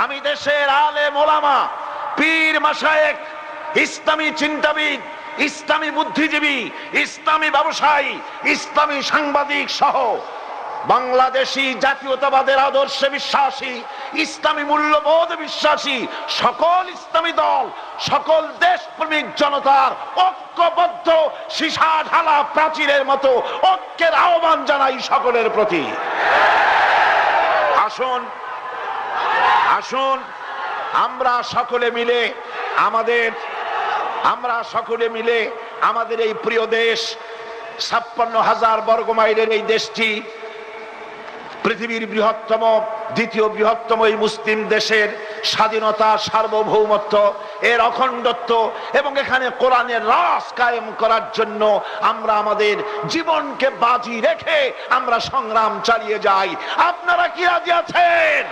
আমি দেশের আলেম ওলামা, পীর মাশায়েখ, ইসলামী চিন্তাবিদ, ইসলামী বুদ্ধিজীবী, ইসলামী ব্যবসায়ী, ইসলামী সাংবাদিক সহ বাংলাদেশী জাতীয়তাবাদের আদর্শে বিশ্বাসী, ইসলামী মূল্যবোধ বিশ্বাসী সকল ইসলামী দল, সকল দেশপ্রেমিক জনতার ঐক্যবদ্ধ সীসা ঢালা প্রাচীরের মতো ঐক্যের আহ্বান জানাই সকলের প্রতি। আসুন আসুন আমরা সকলে মিলে আমাদের এই প্রিয় দেশ, 56,000 বর্গ মাইলের এই দেশটি পৃথিবীর বৃহত্তম, দ্বিতীয় বৃহত্তম এই মুসলিম দেশের স্বাধীনতা, সার্বভৌমত্ব, এর অখণ্ডত্ব এবং এখানে কোরআনের রাজ কায়েম করার জন্য আমরা আমাদের জীবনকে বাজি রেখে আমরা সংগ্রাম চালিয়ে যাই। আপনারা কি রাজি আছেন?